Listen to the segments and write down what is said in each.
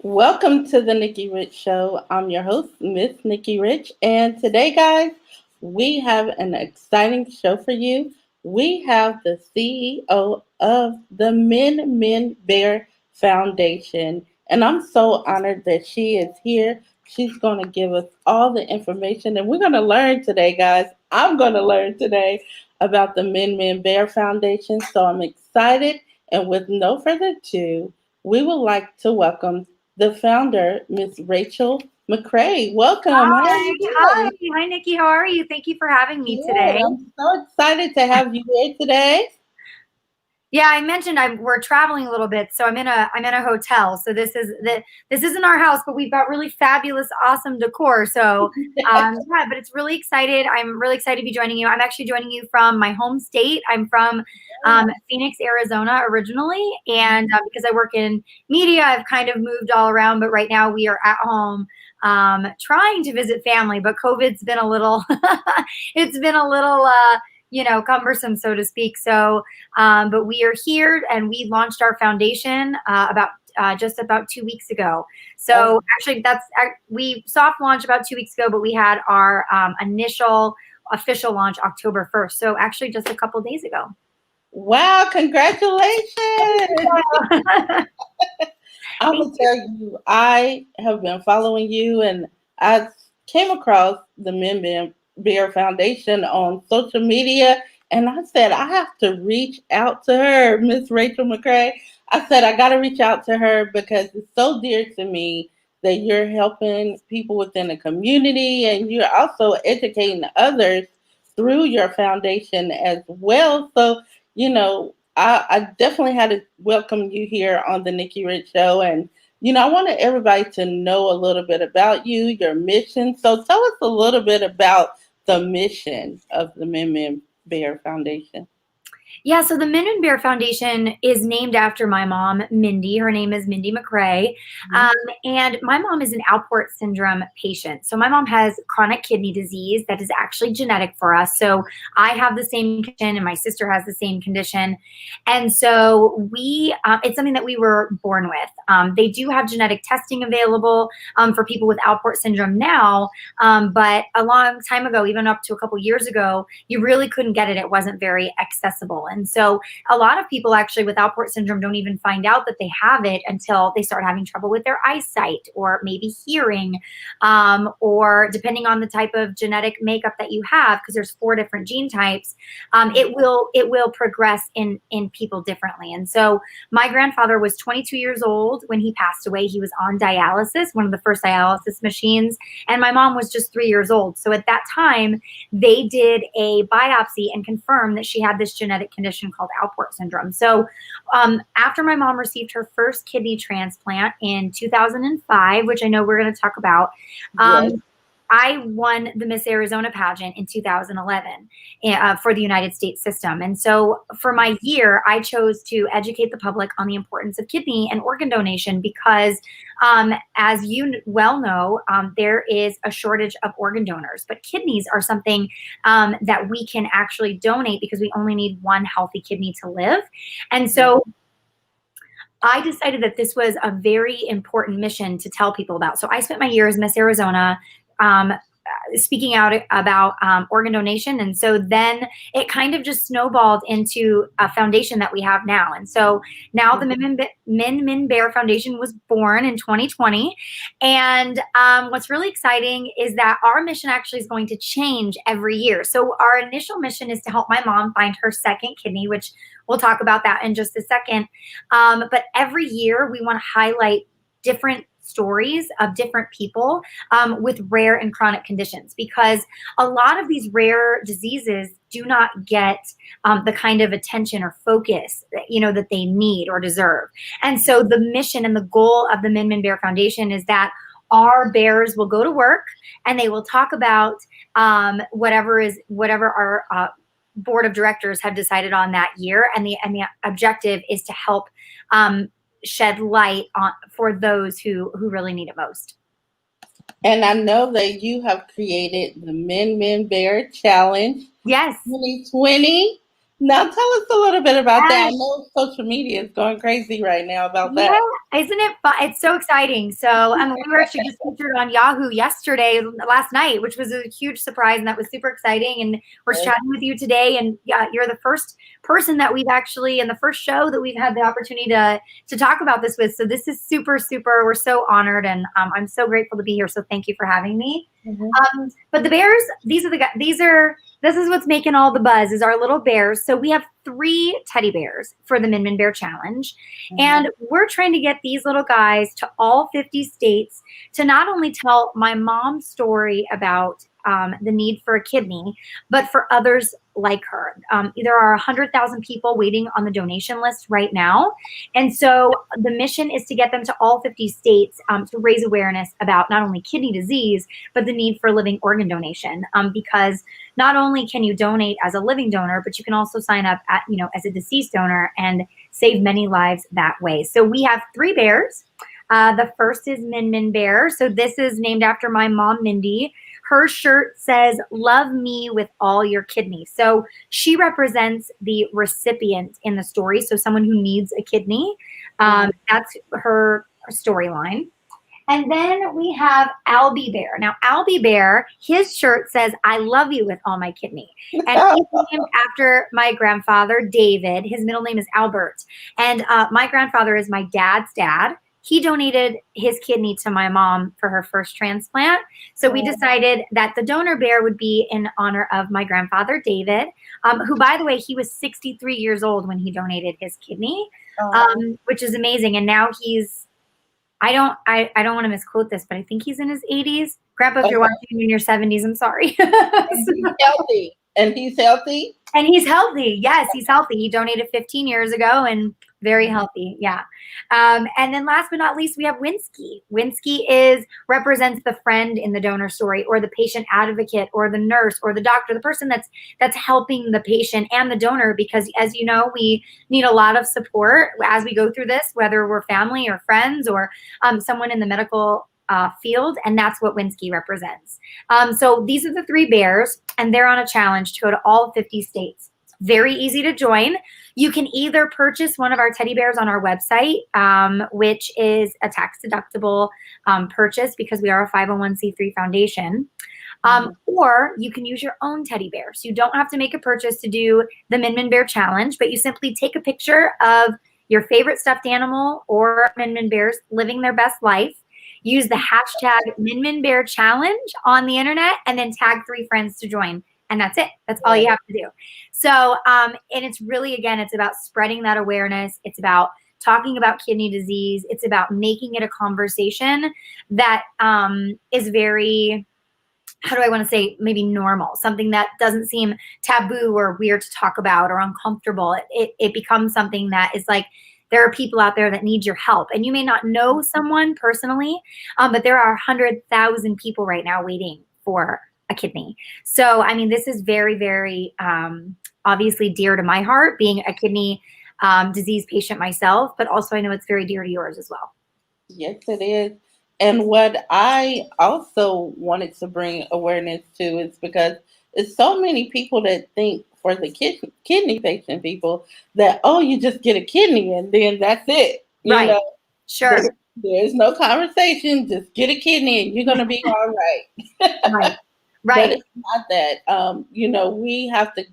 Welcome to the Nikki Rich Show. I'm your host, Miss Nikki Rich, and today, guys, we have an exciting show for you. We have the CEO of the MinMinBear Foundation, and I'm so honored that she is here. She's going to give us all the information, and we're going to learn today, guys. I'm going to learn today about the MinMinBear Foundation, so I'm excited. And with no further ado, we would like to welcome the founder, Miss Rachelle McCray. Welcome. How are Hi, you doing? hi, Nikki. How are you? Thank you for having me Good. today. I'm so excited to have you here today. Yeah, I mentioned we're traveling a little bit, so I'm in a hotel. So this isn't our house, but we've got really fabulous, awesome decor. So yeah, but it's really excited. I'm really excited to be joining you. I'm actually joining you from my home state. I'm from Phoenix, Arizona originally, and because I work in media, I've kind of moved all around. But right now we are at home. Trying to visit family, but COVID's been a little, it's been a little, cumbersome, so to speak. So, but we are here and we launched our foundation just about 2 weeks ago. Oh, So actually we soft launched about 2 weeks ago, but we had our initial official launch October 1st. So actually just a couple days ago. wow. Congratulations. I'm Thank going to you. tell you, I have been following you, and I came across the Men Bear Foundation on social media, and I said, I have to reach out to her, Miss Rachelle McCray. I said, I got to reach out to her because it's so dear to me that you're helping people within the community and you're also educating others through your foundation as well. So, I definitely had to welcome you here on the Nikki Rich Show. And, I wanted everybody to know a little bit about you, your mission. So tell us a little bit about the mission of the Men Bear Foundation. Yeah, so the MinMinBear Foundation is named after my mom, Mindy. Her name is Mindy Mcrae. Um, and my mom is an Alport syndrome patient. So my mom has chronic kidney disease that is actually genetic for us. So I have the same condition and my sister has the same condition. And so it's something that we were born with. They do have genetic testing available for people with Alport syndrome now. But a long time ago, even up to a couple years ago, you really couldn't get it. It wasn't very accessible. And so a lot of people actually with Alport syndrome don't even find out that they have it until they start having trouble with their eyesight or maybe hearing, or depending on the type of genetic makeup that you have, because there's 4 different gene types, it will progress in people differently. And so my grandfather was 22 years old when he passed away. He was on dialysis, one of the first dialysis machines, and my mom was just 3 years old. So at that time, they did a biopsy and confirmed that she had this genetic condition called Alport syndrome. So after my mom received her first kidney transplant in 2005, which I know we're going to talk about, Yes. I won the Miss Arizona pageant in 2011 for the United States system. And so for my year, I chose to educate the public on the importance of kidney and organ donation because, as you well know, there is a shortage of organ donors. But kidneys are something that we can actually donate because we only need one healthy kidney to live. And so I decided that this was a very important mission to tell people about. So I spent my year as Miss Arizona speaking out about organ donation. And so then it kind of just snowballed into a foundation that we have now. And so now the MinMinBear Foundation was born in 2020. And what's really exciting is that our mission actually is going to change every year. So our initial mission is to help my mom find her second kidney, which we'll talk about that in just a second. But every year we want to highlight different stories of different people with rare and chronic conditions, because a lot of these rare diseases do not get the kind of attention or focus that they need or deserve. And so the mission and the goal of the MinMinBear Foundation is that our bears will go to work and they will talk about whatever our board of directors have decided on that year, and the objective is to help shed light on for those who really need it most. And I know that you have created the Men Bear Challenge Yes. 2020. Now tell us a little bit about that. I Yes. know social media is going crazy right now about Yeah, that. isn't it fun? It's so exciting. So, we were actually just featured on Yahoo last night, which was a huge surprise, and that was super exciting. And we're Yes. chatting with you today, and yeah, you're the first person that we've actually, and the first show that we've had the opportunity to talk about this with. So this is super, super. We're so honored, and I'm so grateful to be here. So thank you for having me. But the bears, this is what's making all the buzz is our little bears. So we have 3 teddy bears for the MinMinBear Challenge. And we're trying to get these little guys to all 50 states to not only tell my mom's story about the need for a kidney, but for others like her. There are 100,000 people waiting on the donation list right now. And so the mission is to get them to all 50 states to raise awareness about not only kidney disease, but the need for living organ donation. Because not only can you donate as a living donor, but you can also sign up as a deceased donor and save many lives that way. So we have 3 bears. The first is MinMinBear. So this is named after my mom, Mindy. Her shirt says, "Love me with all your kidneys." So she represents the recipient in the story. So someone who needs a kidney. That's her storyline. And then we have Albie Bear. Now, Albie Bear, his shirt says, "I love you with all my kidney." And he's named after my grandfather, David. His middle name is Albert. And my grandfather is my dad's dad. He donated his kidney to my mom for her first transplant. So we decided that the donor bear would be in honor of my grandfather, David, who, by the way, he was 63 years old when he donated his kidney, which is amazing. And now he's, I don't want to misquote this, but I think he's in his 80s. Grandpa, if you're watching in your 70s, I'm sorry. He's healthy. And he's healthy? And he's healthy. Yes, he's healthy. He donated 15 years ago and very healthy. Yeah. And then last but not least, we have Winsky. Winsky represents the friend in the donor story, or the patient advocate, or the nurse, or the doctor, the person that's helping the patient and the donor, because as you know, we need a lot of support as we go through this, whether we're family or friends or someone in the medical field, and that's what Winsky represents. So these are the 3 bears, and they're on a challenge to go to all 50 states. Very easy to join. You can either purchase one of our teddy bears on our website, which is a tax-deductible purchase because we are a 501c3 foundation, or you can use your own teddy bear. So you don't have to make a purchase to do the MinMinBear Challenge, but you simply take a picture of your favorite stuffed animal or MinMinBears living their best life. Use the hashtag MinMinBear Challenge on the internet, and then tag 3 friends to join. And that's it. That's all you have to do. So, and it's really, again, it's about spreading that awareness. It's about talking about kidney disease. It's about making it a conversation that is very, how do I want to say, maybe normal, something that doesn't seem taboo or weird to talk about or uncomfortable. It becomes something that is like, there are people out there that need your help. And you may not know someone personally, but there are 100,000 people right now waiting for a kidney. So, I mean, this is very, very obviously dear to my heart, being a kidney disease patient myself, but also I know it's very dear to yours as well. Yes, it is. And what I also wanted to bring awareness to is because it's so many people that think for the kidney patient people that, oh, you just get a kidney and then that's it. You Right. know, Sure. there's no conversation. Just get a kidney and you're going to be all right. Right. But Right. it's not that. We have to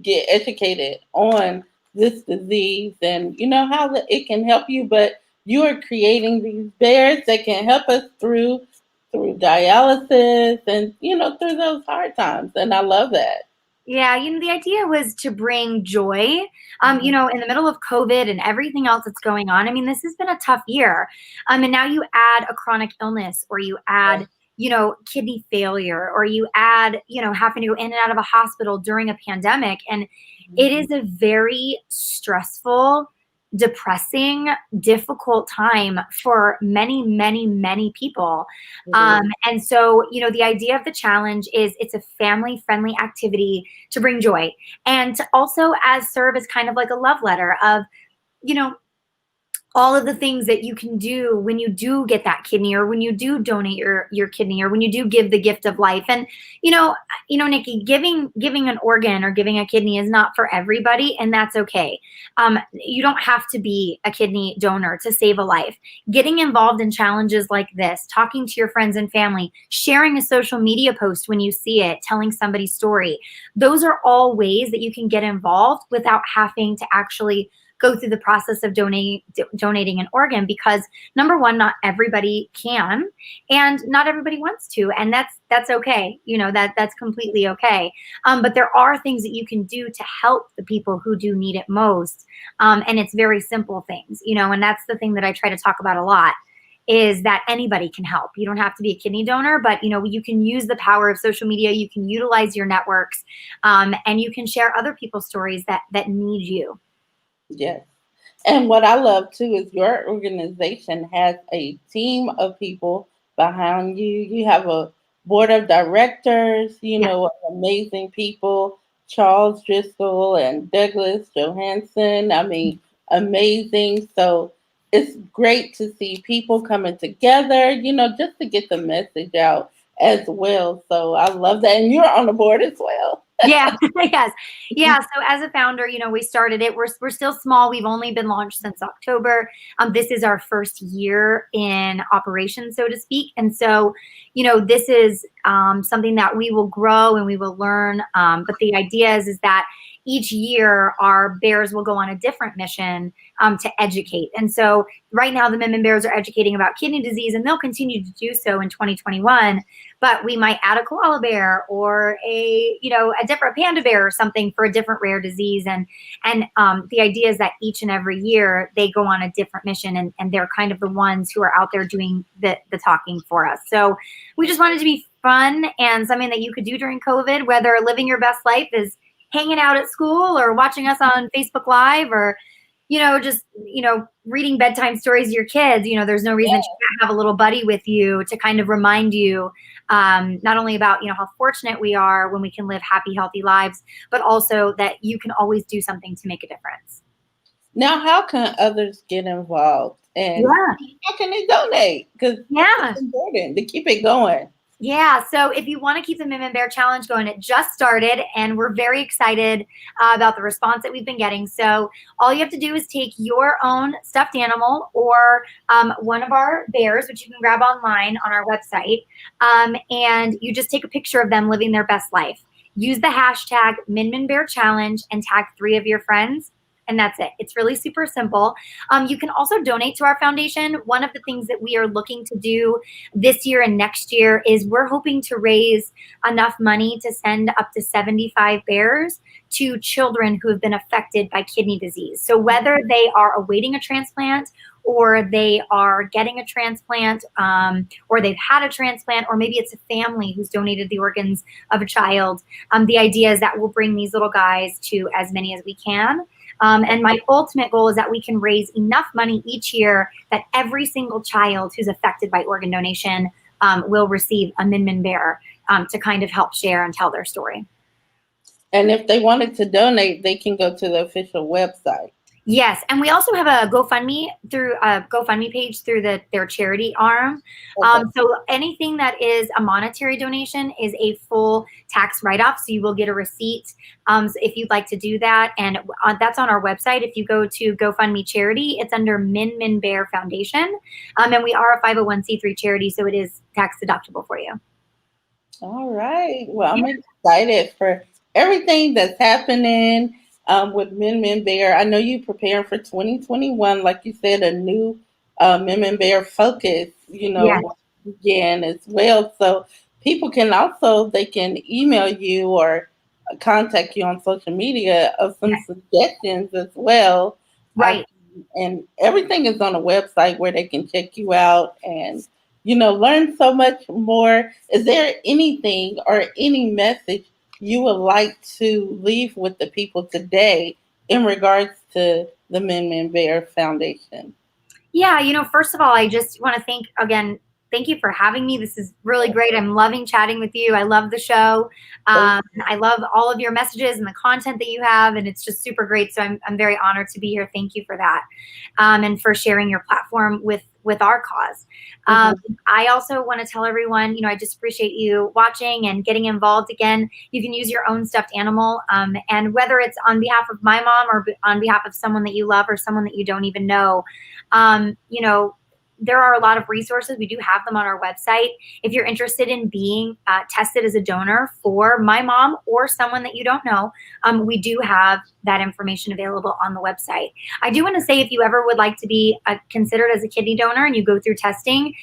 get educated on this disease and how it can help you. But you are creating these bears that can help us through dialysis and through those hard times. And I love that. Yeah, the idea was to bring joy, in the middle of COVID and everything else that's going on. I mean, this has been a tough year. And now you add a chronic illness, or you add, kidney failure, or you add, having to go in and out of a hospital during a pandemic. And it is a very stressful, depressing, difficult time for many, many, many people. And so, the idea of the challenge is it's a family-friendly activity to bring joy, and to also serve as kind of like a love letter of, all of the things that you can do when you do get that kidney, or when you do donate your kidney, or when you do give the gift of life. And Nikki, giving an organ or giving a kidney is not for everybody, and that's okay. You don't have to be a kidney donor to save a life. Getting involved in challenges like this, talking to your friends and family, sharing a social media post when you see it, telling somebody's story, those are all ways that you can get involved without having to actually go through the process of donating an organ, because number one, not everybody can, and not everybody wants to, and that's okay. That's completely okay. But there are things that you can do to help the people who do need it most, and it's very simple things, and that's the thing that I try to talk about a lot, is that anybody can help. You don't have to be a kidney donor, but you can use the power of social media. You can utilize your networks, and you can share other people's stories that need you. Yes. And what I love too is your organization has a team of people behind you. You have a board of directors, Yeah. amazing people, Charles Driscoll and Douglas Johansson. I mean, amazing. So it's great to see people coming together, just to get the message out as well. So I love that. And you're on the board as well. Yeah. Yes. Yeah. So as a founder, we started it. We're still small. We've only been launched since October. This is our first year in operation, so to speak. And so, this is something that we will grow and we will learn. But the idea is that each year our bears will go on a different mission to educate. And so right now the MinMinBears are educating about kidney disease, and they'll continue to do so in 2021. But we might add a koala bear or a different panda bear or something for a different rare disease. And the idea is that each and every year they go on a different mission, and they're kind of the ones who are out there doing the talking for us. So we just wanted to be fun and something that you could do during COVID, whether living your best life is hanging out at school or watching us on Facebook Live, or just reading bedtime stories to your kids. There's no reason to have a little buddy with you to kind of remind you not only about how fortunate we are when we can live happy, healthy lives, but also that you can always do something to make a difference. Now, how can others get involved, and how can they donate? Because it's important to keep it going. Yeah, so if you want to keep the MinMinBear Challenge going, it just started, and we're very excited about the response that we've been getting. So all you have to do is take your own stuffed animal or one of our bears, which you can grab online on our website, and you just take a picture of them living their best life. Use the hashtag MinMinBear Challenge and tag 3 of your friends. And that's it. It's really super simple. You can also donate to our foundation. One of the things that we are looking to do this year and next year is we're hoping to raise enough money to send up to 75 bears to children who have been affected by kidney disease. So whether they are awaiting a transplant, or they are getting a transplant, or they've had a transplant, or maybe it's a family who's donated the organs of a child, the idea is that we'll bring these little guys to as many as we can. And my ultimate goal is that we can raise enough money each year that every single child who's affected by organ donation will receive a MinMinBear to kind of help share and tell their story. And if they wanted to donate, they can go to the official website. Yes, and we also have a GoFundMe page through their charity arm. Okay. So anything that is a monetary donation is a full tax write-off, so you will get a receipt so if you'd like to do that. And that's on our website. If you go to GoFundMe charity, it's under MinMinBear Foundation. And we are a 501c3 charity, so it is tax deductible for you. All right. Well, I'm excited for everything that's happening with MinMinBear. I know you preparing for 2021, like you said, a new MinMinBear focus, again as well. So people can also, they can email you or contact you on social media of some suggestions as well. Right. And everything is on a website where they can check you out and, learn so much more. Is there anything or any message you would like to leave with the people today in regards to the MinMinBear Foundation? Yeah, first of all, I just want to thank again thank you for having me. This is really great. I'm loving chatting with you. I love the show. I love all of your messages and the content that you have, and it's just super great. So I'm very honored to be here. Thank you for that, and for sharing your platform with our cause. I also want to tell everyone, I just appreciate you watching and getting involved. Again, you can use your own stuffed animal, and whether it's on behalf of my mom or on behalf of someone that you love or someone that you don't even know, there are a lot of resources. We do have them on our website. If you're interested in being tested as a donor for my mom or someone that you don't know, we do have that information available on the website. I do want to say, if you ever would like to be considered as a kidney donor and you go through testing,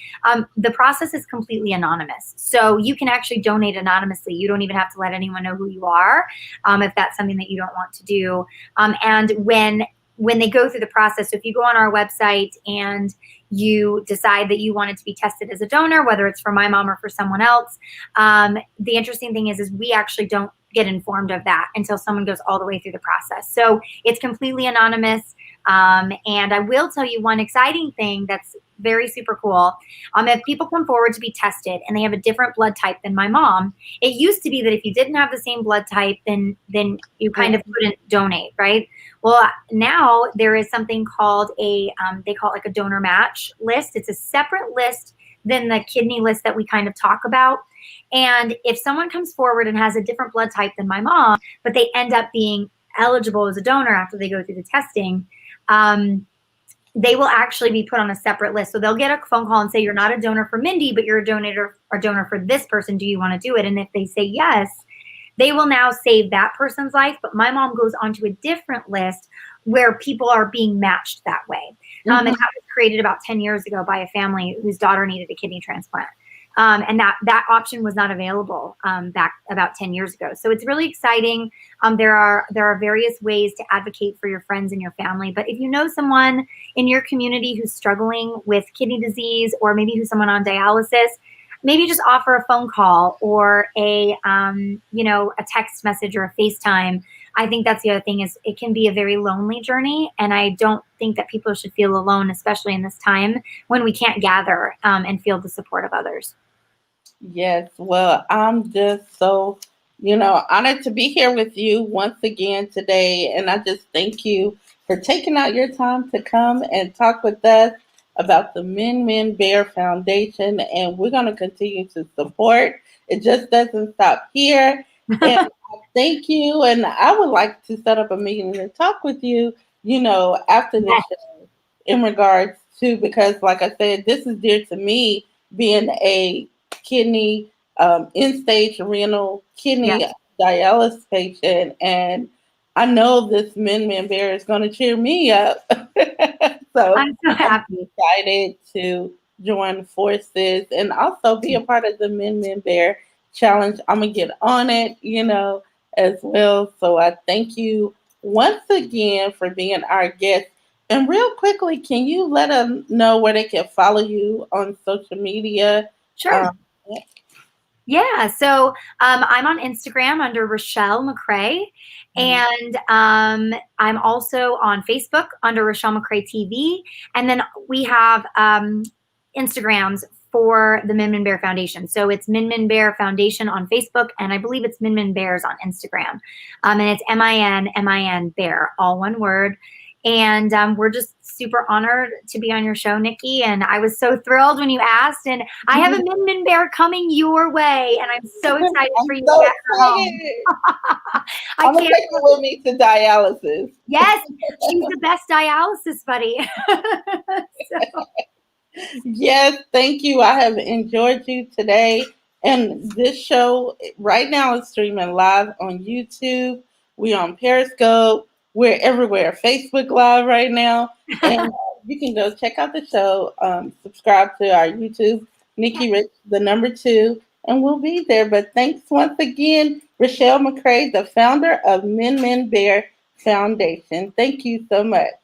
the process is completely anonymous. So you can actually donate anonymously. You don't even have to let anyone know who you are, if that's something that you don't want to do. And when they go through the process, so if you go on our website and you decide that you wanted to be tested as a donor, whether it's for my mom or for someone else, the interesting thing is we actually don't get informed of that until someone goes all the way through the process. So it's completely anonymous. And I will tell you one exciting thing that's very super cool. If people come forward to be tested and they have a different blood type than my mom, it used to be that if you didn't have the same blood type, then you kind of couldn't donate, right? Well, now there is something called they call it like a donor match list. It's a separate list than the kidney list that we kind of talk about. And if someone comes forward and has a different blood type than my mom, but they end up being eligible as a donor after they go through the testing, they will actually be put on a separate list. So they'll get a phone call and say, you're not a donor for Mindy, but you're a donor for this person. Do you want to do it? And if they say yes, they will now save that person's life. But my mom goes onto a different list where people are being matched that way. And that was created about 10 years ago by a family whose daughter needed a kidney transplant. And that option was not available back about 10 years ago. So it's really exciting. There are various ways to advocate for your friends and your family. But if you know someone in your community who's struggling with kidney disease, or maybe who's someone on dialysis, maybe just offer a phone call or a text message or a FaceTime. I think that's the other thing, is it can be a very lonely journey. And I don't think that people should feel alone, especially in this time when we can't gather and feel the support of others. Yes, well, I'm just so, honored to be here with you once again today. And I just thank you for taking out your time to come and talk with us about the MinMinBear Foundation. And we're going to continue to support. It just doesn't stop here. And thank you. And I would like to set up a meeting to talk with you, after this show, in regards to, because like I said, this is dear to me, being a kidney, end-stage renal kidney dialysis patient. And I know this MinMinBear is going to cheer me up. So I'm so happy. I'm excited to join forces and also be a part of the MinMinBear Challenge. I'm going to get on it, as well. So I thank you once again for being our guest. And real quickly, can you let them know where they can follow you on social media? Sure. Yeah. So I'm on Instagram under Rachelle McCray. And I'm also on Facebook under Rachelle McCray TV. And then we have Instagrams for the MinMinBear Foundation. So it's MinMinBear Foundation on Facebook, and I believe it's MinMinBears on Instagram. And it's MIN Bear, all one word. And we're just super honored to be on your show, Nikki. And I was so thrilled when you asked. And I have a MinMinBear coming your way, and I'm so excited for you to get her home. I'm going to take her with me to dialysis. Yes, she's the best dialysis buddy. Yes, thank you. I have enjoyed you today. And this show right now is streaming live on YouTube. We're on Periscope. We're everywhere. Facebook Live right now. And you can go check out the show. Subscribe to our YouTube, Nikki Rich, the number 2, and we'll be there. But thanks once again, Rachelle McCray, the founder of MinMinBear Foundation. Thank you so much.